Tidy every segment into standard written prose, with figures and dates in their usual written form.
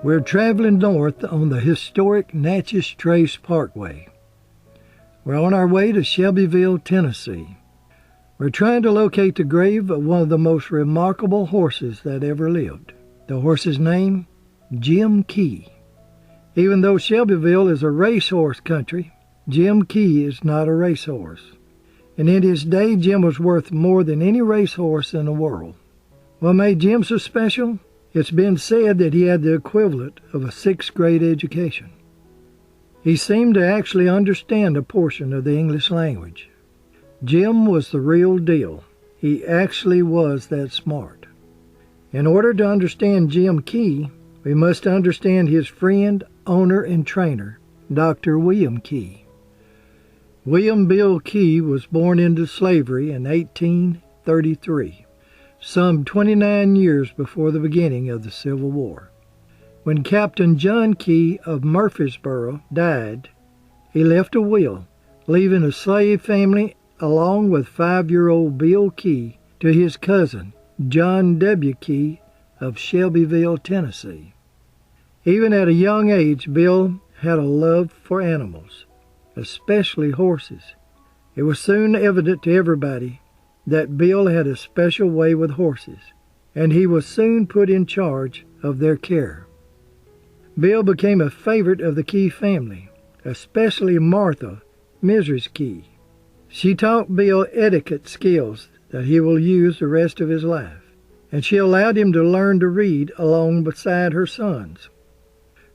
We're traveling north on the historic Natchez Trace Parkway. We're on our way to Shelbyville, Tennessee. We're trying to locate the grave of one of the most remarkable horses that ever lived. The horse's name? Jim Key. Even though Shelbyville is a racehorse country, Jim Key is not a racehorse. And in his day, Jim was worth more than any racehorse in the world. What made Jim so special? It's been said that he had the equivalent of a sixth-grade education. He seemed to actually understand a portion of the English language. Jim was the real deal. He actually was that smart. In order to understand Jim Key, we must understand his friend, owner, and trainer, Dr. William Key. William Bill Key was born into slavery in 1833. Some 29 years before the beginning of the Civil War. When Captain John Key of Murfreesboro died, he left a will, leaving a slave family along with 5-year-old Bill Key to his cousin, John W. Key of Shelbyville, Tennessee. Even at a young age, Bill had a love for animals, especially horses. It was soon evident to everybody that Bill had a special way with horses, and he was soon put in charge of their care. Bill became a favorite of the Key family, especially Martha, Mrs. Key. She taught Bill etiquette skills that he will use the rest of his life, and she allowed him to learn to read along beside her sons.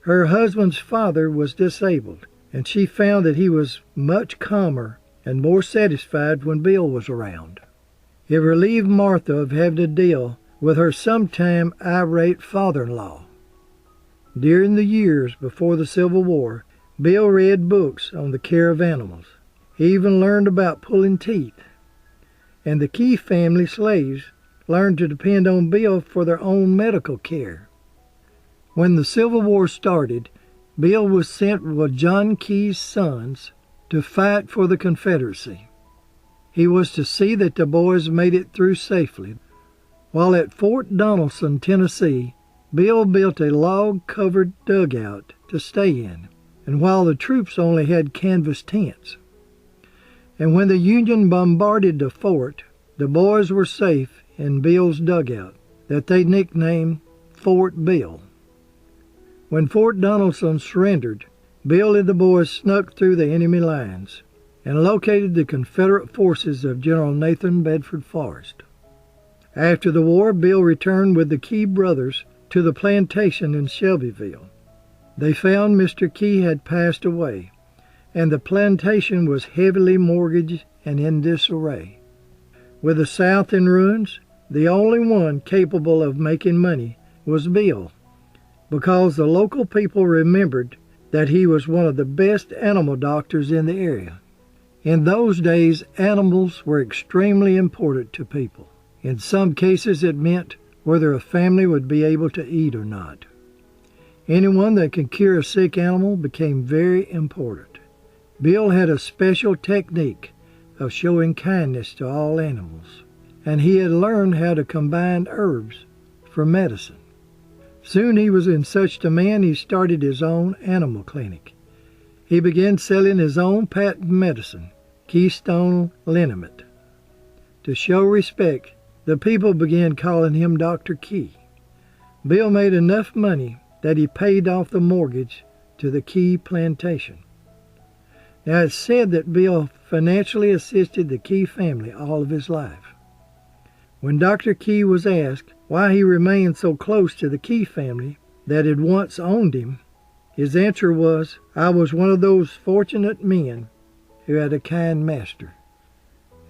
Her husband's father was disabled, and she found that he was much calmer and more satisfied when Bill was around. It relieved Martha of having to deal with her sometime irate father-in-law. During the years before the Civil War, Bill read books on the care of animals. He even learned about pulling teeth. And the Key family slaves learned to depend on Bill for their own medical care. When the Civil War started, Bill was sent with John Key's sons to fight for the Confederacy. He was to see that the boys made it through safely. While at Fort Donelson, Tennessee, Bill built a log-covered dugout to stay in, and while the troops only had canvas tents. And when the Union bombarded the fort, the boys were safe in Bill's dugout, that they nicknamed Fort Bill. When Fort Donelson surrendered, Bill and the boys snuck through the enemy lines and located the Confederate forces of General Nathan Bedford Forrest. After the war, Bill returned with the Key brothers to the plantation in Shelbyville. They found Mr. Key had passed away, and the plantation was heavily mortgaged and in disarray. With the South in ruins, the only one capable of making money was Bill, because the local people remembered that he was one of the best animal doctors in the area. In those days, animals were extremely important to people. In some cases, it meant whether a family would be able to eat or not. Anyone that could cure a sick animal became very important. Bill had a special technique of showing kindness to all animals, and he had learned how to combine herbs for medicine. Soon he was in such demand he started his own animal clinic. He began selling his own patent medicine, Keystone Liniment. To show respect, the people began calling him Dr. Key. Bill made enough money that he paid off the mortgage to the Key plantation. Now it's said that Bill financially assisted the Key family all of his life. When Dr. Key was asked why he remained so close to the Key family that had once owned him, his answer was, "I was one of those fortunate men who had a kind master."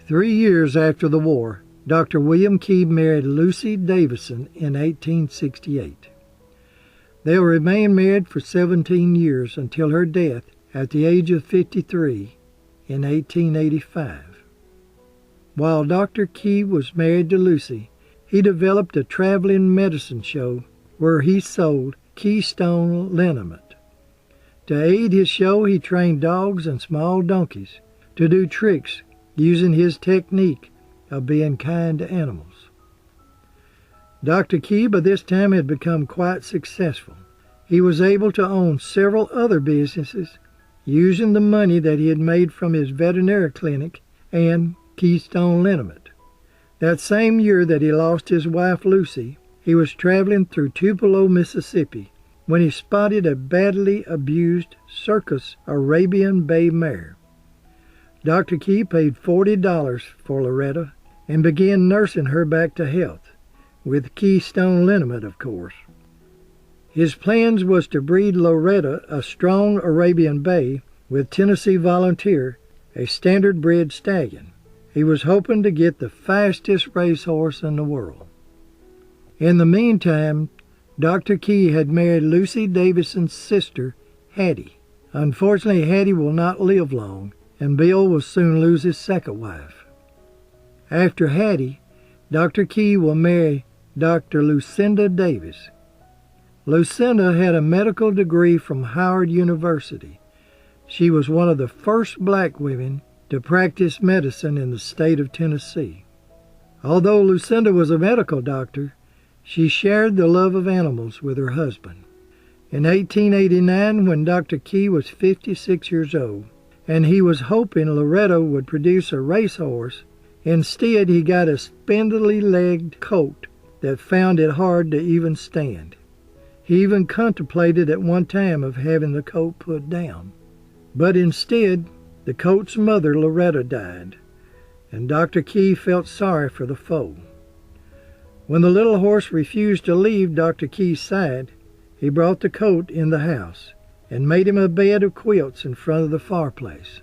3 years after the war, Dr. William Key married Lucy Davison in 1868. They remained married for 17 years until her death at the age of 53 in 1885. While Dr. Key was married to Lucy, he developed a traveling medicine show where he sold Keystone Liniment. To aid his show, he trained dogs and small donkeys to do tricks using his technique of being kind to animals. Dr. Key by this time had become quite successful. he was able to own several other businesses using the money that he had made from his veterinary clinic and Keystone Liniment. That same year that he lost his wife Lucy, he was traveling through Tupelo, Mississippi, when he spotted a badly abused circus Arabian Bay mare. Dr. Key paid $40 for Loretta and began nursing her back to health, with Keystone Liniment, of course. His plans was to breed Loretta a strong Arabian Bay with Tennessee Volunteer, a standard bred stallion. He was hoping to get the fastest racehorse in the world. In the meantime, Dr. Key had married Lucy Davison's sister, Hattie. Unfortunately, Hattie will not live long, and Bill will soon lose his second wife. After Hattie, Dr. Key will marry Dr. Lucinda Davis. Lucinda had a medical degree from Howard University. She was one of the first black women to practice medicine in the state of Tennessee. Although Lucinda was a medical doctor, she shared the love of animals with her husband. In 1889, when Dr. Key was 56 years old, and he was hoping Loretta would produce a racehorse, instead he got a spindly-legged colt that found it hard to even stand. He even contemplated at one time of having the colt put down. But instead, the colt's mother, Loretta, died, and Dr. Key felt sorry for the foal. When the little horse refused to leave Dr. Key's side, he brought the colt in the house and made him a bed of quilts in front of the fireplace.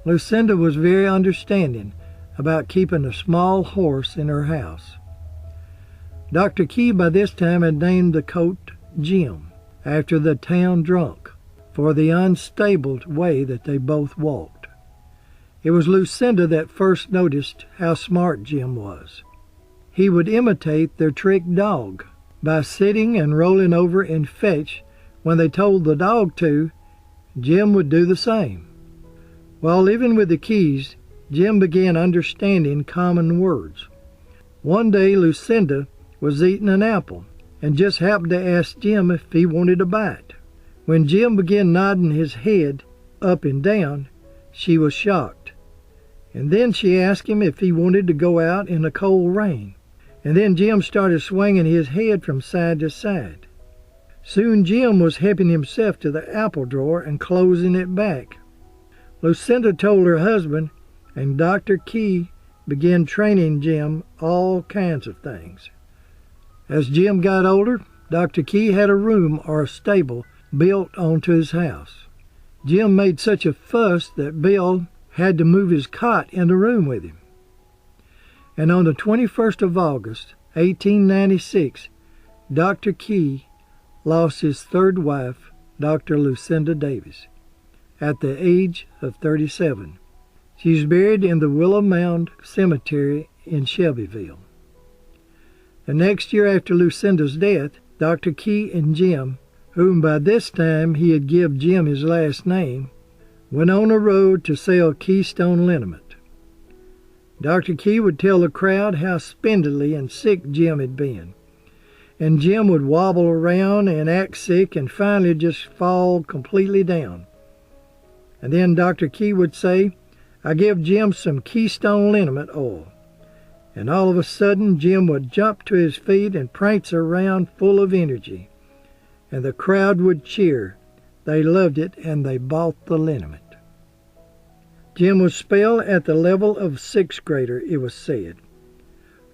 Lucinda was very understanding about keeping a small horse in her house. Dr. Key by this time had named the colt Jim, after the town drunk, for the unstable way that they both walked. It was Lucinda that first noticed how smart Jim was. He would imitate their trick dog by sitting and rolling over in fetch when they told the dog to. Jim would do the same. While living with the Keys, Jim began understanding common words. One day Lucinda was eating an apple and just happened to ask Jim if he wanted a bite. When Jim began nodding his head up and down, she was shocked. And then she asked him if he wanted to go out in the cold rain. And then Jim started swinging his head from side to side. Soon Jim was helping himself to the apple drawer and closing it back. Lucinda told her husband, and Dr. Key began training Jim all kinds of things. As Jim got older, Dr. Key had a room or a stable built onto his house. Jim made such a fuss that Bill had to move his cot in the room with him. And on the 21st of August, 1896, Dr. Key lost his third wife, Dr. Lucinda Davis, at the age of 37. She's buried in the Willow Mound Cemetery in Shelbyville. The next year after Lucinda's death, Dr. Key and Jim, whom by this time he had given Jim his last name, went on a road to sell Keystone Liniment. Dr. Key would tell the crowd how spindly and sick Jim had been, and Jim would wobble around and act sick and finally just fall completely down. And then Dr. Key would say, "I give Jim some Keystone Liniment oil." And all of a sudden, Jim would jump to his feet and prance around full of energy. And the crowd would cheer. They loved it, and they bought the liniment. Jim was spelled at the level of sixth grader, it was said.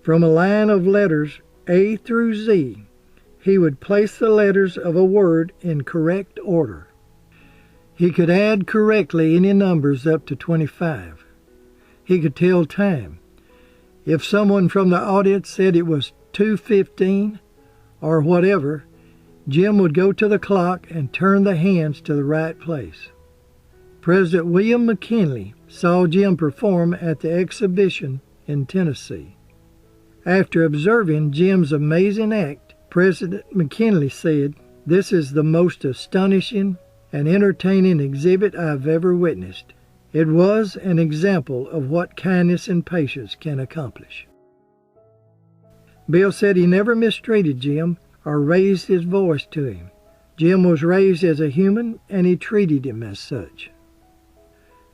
From a line of letters A through Z, he would place the letters of a word in correct order. He could add correctly any numbers up to 25. He could tell time. If someone from the audience said it was 2:15 or whatever, Jim would go to the clock and turn the hands to the right place. President William McKinley saw Jim perform at the exhibition in Tennessee. After observing Jim's amazing act, President McKinley said, "This is the most astonishing and entertaining exhibit I've ever witnessed. It was an example of what kindness and patience can accomplish." Bill said he never mistreated Jim or raised his voice to him. Jim was raised as a human, and he treated him as such.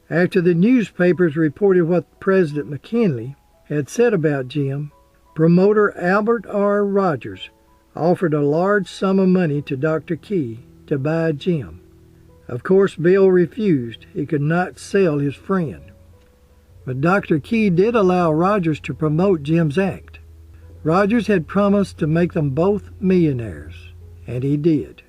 After the newspapers reported what President McKinley had said about Jim, promoter Albert R. Rogers offered a large sum of money to Dr. Key to buy Jim. Of course, Bill refused. He could not sell his friend. But Dr. Key did allow Rogers to promote Jim's act. Rogers had promised to make them both millionaires, and he did.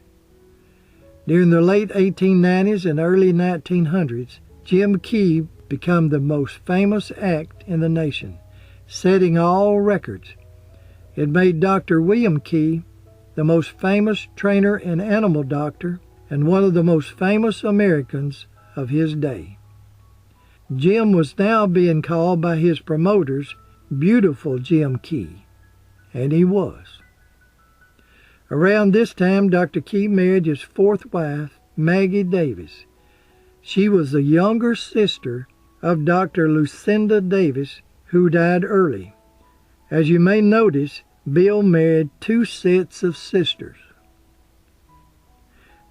During the late 1890s and early 1900s, Jim Key became the most famous act in the nation, setting all records. It made Dr. William Key the most famous trainer and animal doctor and one of the most famous Americans of his day. Jim was now being called by his promoters Beautiful Jim Key, and he was. Around this time, Dr. Key married his fourth wife, Maggie Davis. She was the younger sister of Dr. Lucinda Davis, who died early. As you may notice, Bill married two sets of sisters.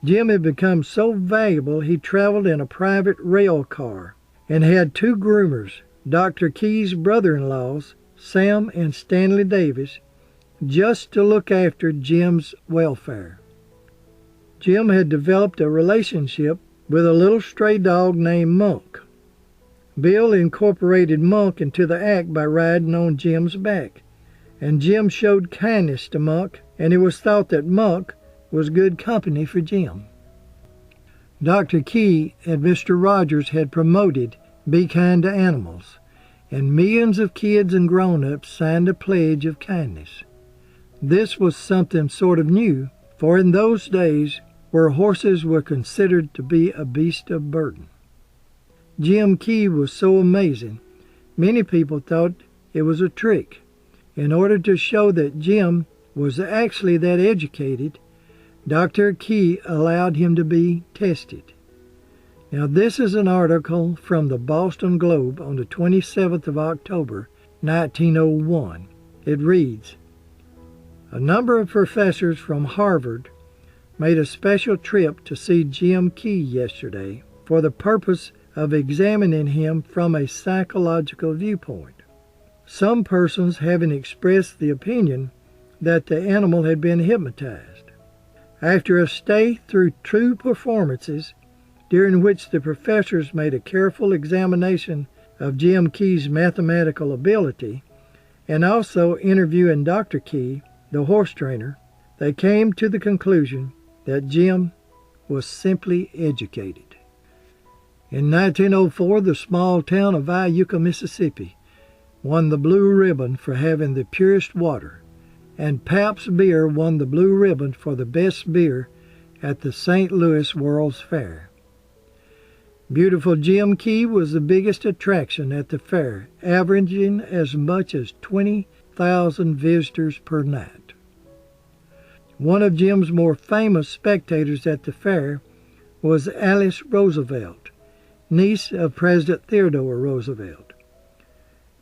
Jim had become so valuable he traveled in a private rail car and had two groomers, Dr. Key's brother-in-laws, Sam and Stanley Davis, just to look after Jim's welfare. Jim had developed a relationship with a little stray dog named Monk. Bill incorporated Monk into the act by riding on Jim's back, and Jim showed kindness to Monk, and it was thought that Monk was good company for Jim. Dr. Key and Mr. Rogers had promoted Be Kind to Animals, and millions of kids and grown-ups signed a pledge of kindness. This was something sort of new, for in those days where horses were considered to be a beast of burden. Jim Key was so amazing, many people thought it was a trick. In order to show that Jim was actually that educated, Dr. Key allowed him to be tested. Now this is an article from the Boston Globe on the 27th of October, 1901. It reads, "A number of professors from Harvard made a special trip to see Jim Key yesterday for the purpose of examining him from a psychological viewpoint. Some persons having expressed the opinion that the animal had been hypnotized. After a stay through 2 performances, during which the professors made a careful examination of Jim Key's mathematical ability, and also interviewing Dr. Key, the horse trainer, they came to the conclusion that Jim was simply educated." In 1904, the small town of Iuka, Mississippi, won the blue ribbon for having the purest water, and Pabst Beer won the blue ribbon for the best beer at the St. Louis World's Fair. Beautiful Jim Key was the biggest attraction at the fair, averaging as much as 20,000 visitors per night. One of Jim's more famous spectators at the fair was Alice Roosevelt, niece of President Theodore Roosevelt.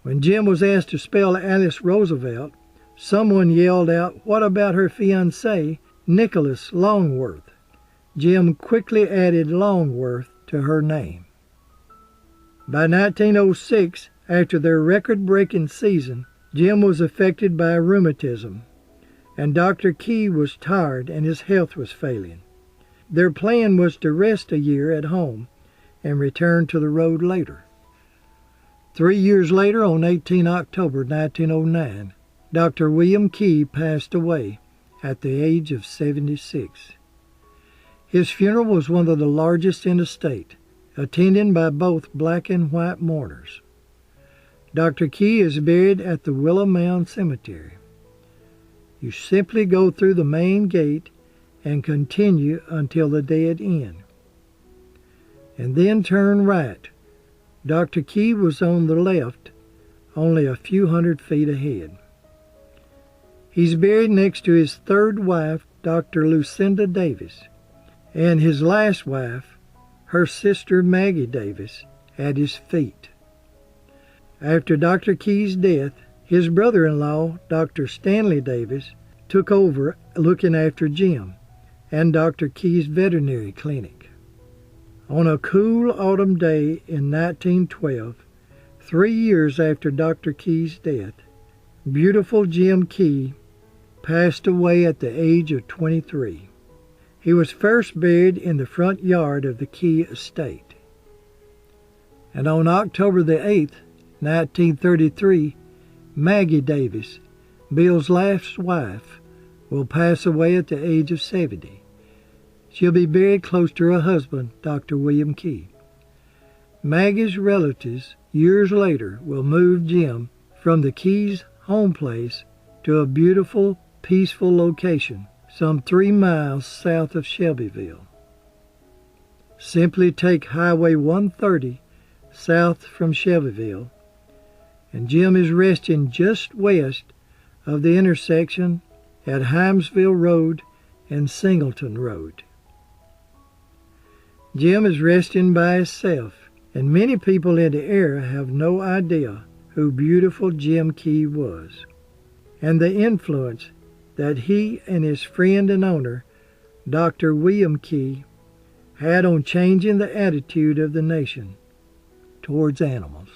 When Jim was asked to spell Alice Roosevelt, someone yelled out, "What about her fiancé, Nicholas Longworth?" Jim quickly added Longworth to her name. By 1906, after their record-breaking season, Jim was affected by rheumatism, and Dr. Key was tired and his health was failing. Their plan was to rest a year at home and return to the road later. 3 years later, on 18 October 1909, Dr. William Key passed away at the age of 76. His funeral was one of the largest in the state, attended by both black and white mourners. Dr. Key is buried at the Willow Mound Cemetery. You simply go through the main gate and continue until the dead end, and then turn right. Dr. Key was on the left, only a few hundred feet ahead. He's buried next to his third wife, Dr. Lucinda Davis, and his last wife, her sister Maggie Davis, at his feet. After Dr. Key's death, his brother-in-law, Dr. Stanley Davis, took over looking after Jim, and Dr. Key's veterinary clinic. On a cool autumn day in 1912, 3 years after Dr. Key's death, beautiful Jim Key passed away at the age of 23. He was first buried in the front yard of the Key estate. And on October the 8th, 1933, Maggie Davis, Bill's last wife, will pass away at the age of 70. She'll be buried close to her husband, Dr. William Key. Maggie's relatives, years later, will move Jim from the Keys' home place to a beautiful, peaceful location some 3 miles south of Shelbyville. Simply take Highway 130 south from Shelbyville, and Jim is resting just west of the intersection at Hymesville Road and Singleton Road. Jim is resting by himself, and many people in the area have no idea who beautiful Jim Key was, and the influence that he and his friend and owner, Dr. William Key, had on changing the attitude of the nation towards animals.